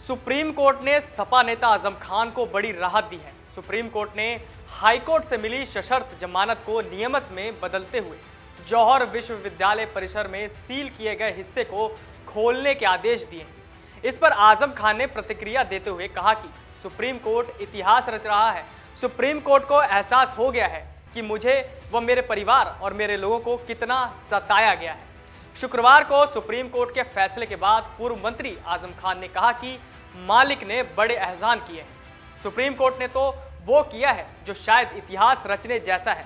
Supreme court ने सपा नेता आजम खान को बड़ी राहत दी है। सुप्रीम कोर्ट ने हाईकोर्ट से मिली सशर्त जमानत को नियमित में बदलते हुए जौहर विश्वविद्यालय परिसर में सील किए गए हिस्से को खोलने के आदेश दिए। इस पर आजम खान ने प्रतिक्रिया देते हुए कहा कि सुप्रीम कोर्ट इतिहास रच रहा है। सुप्रीम कोर्ट को एहसास हो गया है कि मुझे व मेरे परिवार और मेरे लोगों को कितना सताया गया है। शुक्रवार को सुप्रीम कोर्ट के फैसले के बाद पूर्व मंत्री आजम खान ने कहा कि मालिक ने बड़े एहसान किए हैं। सुप्रीम कोर्ट ने तो वो किया है जो शायद इतिहास रचने जैसा है।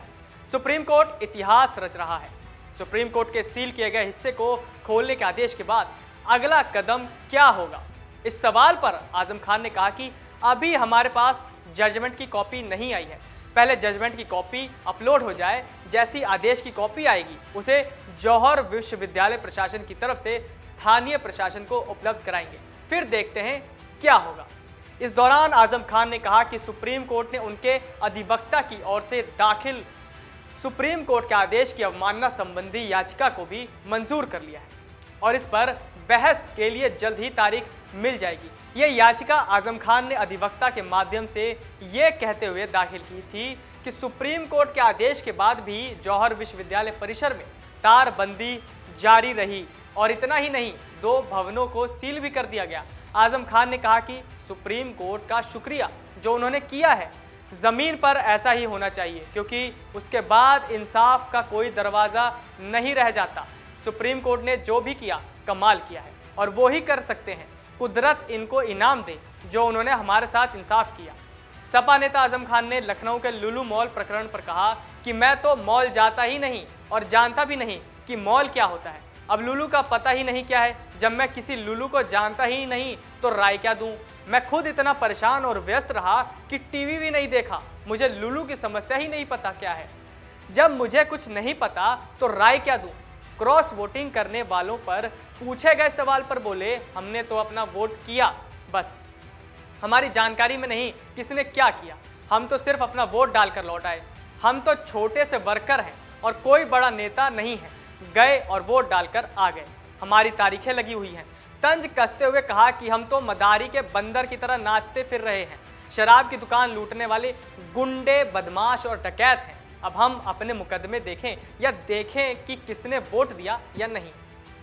सुप्रीम कोर्ट इतिहास रच रहा है। सुप्रीम कोर्ट के सील किए गए हिस्से को खोलने के आदेश के बाद अगला कदम क्या होगा, इस सवाल पर आजम खान ने कहा कि अभी हमारे पास जजमेंट की कॉपी नहीं आई है। पहले जजमेंट की कॉपी अपलोड हो जाए, जैसी आदेश की कॉपी आएगी उसे जौहर विश्वविद्यालय प्रशासन की तरफ से स्थानीय प्रशासन को उपलब्ध कराएंगे, फिर देखते हैं क्या होगा। इस दौरान आजम खान ने कहा कि सुप्रीम कोर्ट ने उनके अधिवक्ता की ओर से दाखिल सुप्रीम कोर्ट के आदेश की अवमानना संबंधी याचिका को भी मंजूर कर लिया है और इस पर बहस के लिए जल्द ही तारीख मिल जाएगी। यह याचिका आजम खान ने अधिवक्ता के माध्यम से यह कहते हुए दाखिल की थी कि सुप्रीम कोर्ट के आदेश के बाद भी जौहर विश्वविद्यालय परिसर में तारबंदी जारी रही और इतना ही नहीं, 2 भवनों को सील भी कर दिया गया। आजम खान ने कहा कि सुप्रीम कोर्ट का शुक्रिया जो उन्होंने किया है। जमीन पर ऐसा ही होना चाहिए क्योंकि उसके बाद इंसाफ का कोई दरवाजा नहीं रह जाता। सुप्रीम कोर्ट ने जो भी किया कमाल किया है और वो ही कर सकते हैं। कुदरत इनको इनाम दे जो उन्होंने हमारे साथ इंसाफ किया। सपा नेता आजम खान ने लखनऊ के लुलु मॉल प्रकरण पर कहा कि मैं तो मॉल जाता ही नहीं और जानता भी नहीं कि मॉल क्या होता है। अब लुलु का पता ही नहीं क्या है। जब मैं किसी लुलु को जानता ही नहीं तो राय क्या दूं। मैं खुद इतना परेशान और व्यस्त रहा कि टीवी भी नहीं देखा। मुझे लुलु की समस्या ही नहीं पता क्या है। जब मुझे कुछ नहीं पता तो राय क्या दूं। क्रॉस वोटिंग करने वालों पर पूछे गए सवाल पर बोले, हमने तो अपना वोट किया, बस हमारी जानकारी में नहीं किसने क्या किया। हम तो सिर्फ अपना वोट डालकर लौट आए। हम तो छोटे से वर्कर हैं और कोई बड़ा नेता नहीं है। गए और वोट डालकर आ गए। हमारी तारीखें लगी हुई हैं। तंज कसते हुए कहा कि हम तो मदारी के बंदर की तरह नाचते फिर रहे हैं। शराब की दुकान लूटने वाले गुंडे, बदमाश और डकैत हैं। अब हम अपने मुकदमे देखें या देखें कि किसने वोट दिया या नहीं।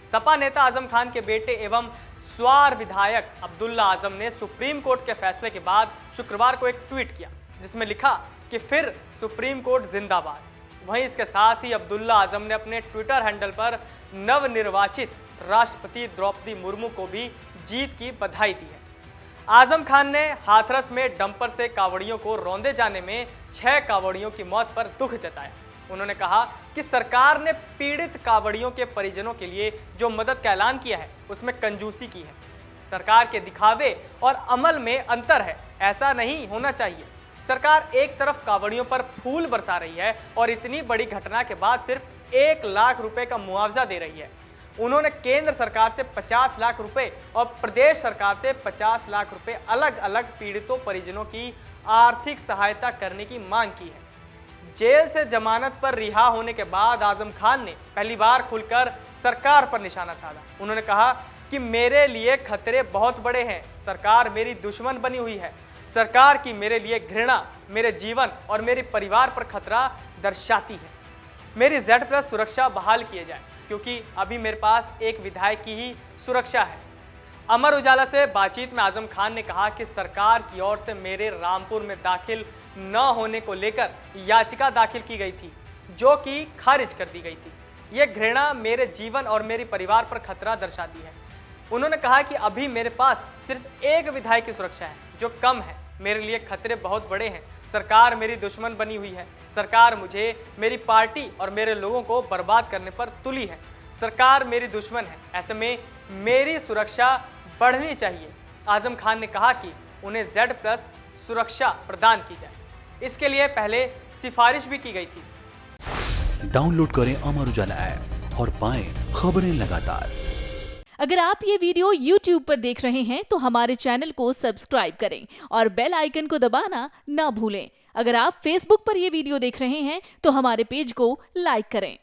सपा नेता आजम खान के बेटे एवं स्वार विधायक अब्दुल्ला आजम ने सुप्रीम कोर्ट के फैसले के बाद शुक्रवार को एक ट्वीट किया जिसमें लिखा कि फिर सुप्रीम कोर्ट जिंदाबाद। वहीं इसके साथ ही अब्दुल्ला आजम ने अपने ट्विटर हैंडल पर नवनिर्वाचित राष्ट्रपति द्रौपदी मुर्मू को भी जीत की बधाई दी है। आजम खान ने हाथरस में डंपर से कांवड़ियों को रौंदे जाने में 6 कांवड़ियों की मौत पर दुख जताया। उन्होंने कहा कि सरकार ने पीड़ित कांवड़ियों के परिजनों के लिए जो मदद का ऐलान किया है उसमें कंजूसी की है। सरकार के दिखावे और अमल में अंतर है, ऐसा नहीं होना चाहिए। सरकार एक तरफ कांवड़ियों पर फूल बरसा रही है और इतनी बड़ी घटना के बाद सिर्फ 1 लाख रुपए का मुआवजा दे रही है। उन्होंने केंद्र सरकार से 50 लाख रुपए और प्रदेश सरकार से 50 लाख रुपए अलग अलग पीड़ितों परिजनों की आर्थिक सहायता करने की मांग की है। जेल से जमानत पर रिहा होने के बाद आजम खान ने पहली बार खुलकर सरकार पर निशाना साधा। उन्होंने कहा कि मेरे लिए खतरे बहुत बड़े हैं। सरकार मेरी दुश्मन बनी हुई है। सरकार की मेरे लिए घृणा मेरे जीवन और मेरे परिवार पर खतरा दर्शाती है। मेरी Z+ सुरक्षा बहाल किए जाए क्योंकि अभी मेरे पास एक विधायक की ही सुरक्षा है। अमर उजाला से बातचीत में आजम खान ने कहा कि सरकार की ओर से मेरे रामपुर में दाखिल न होने को लेकर याचिका दाखिल की गई थी जो कि खारिज कर दी गई थी। यह घृणा मेरे जीवन और मेरे परिवार पर खतरा दर्शाती है। उन्होंने कहा कि अभी मेरे पास सिर्फ एक विधायक की सुरक्षा है जो कम है। मेरे लिए खतरे बहुत बड़े हैं। सरकार मेरी दुश्मन बनी हुई है। सरकार मुझे, मेरी पार्टी और मेरे लोगों को बर्बाद करने पर तुली है। सरकार मेरी दुश्मन है। ऐसे में मेरी सुरक्षा बढ़नी चाहिए। आजम खान ने कहा कि उन्हें Z+ सुरक्षा प्रदान की जाए। इसके लिए पहले सिफारिश भी की गई थी। डाउनलोड करें अमर उजाला ऐप और पाएं खबरें लगातार। अगर आप ये वीडियो YouTube पर देख रहे हैं तो हमारे चैनल को सब्सक्राइब करें और बेल आइकन को दबाना ना भूलें। अगर आप Facebook पर ये वीडियो देख रहे हैं तो हमारे पेज को लाइक करें।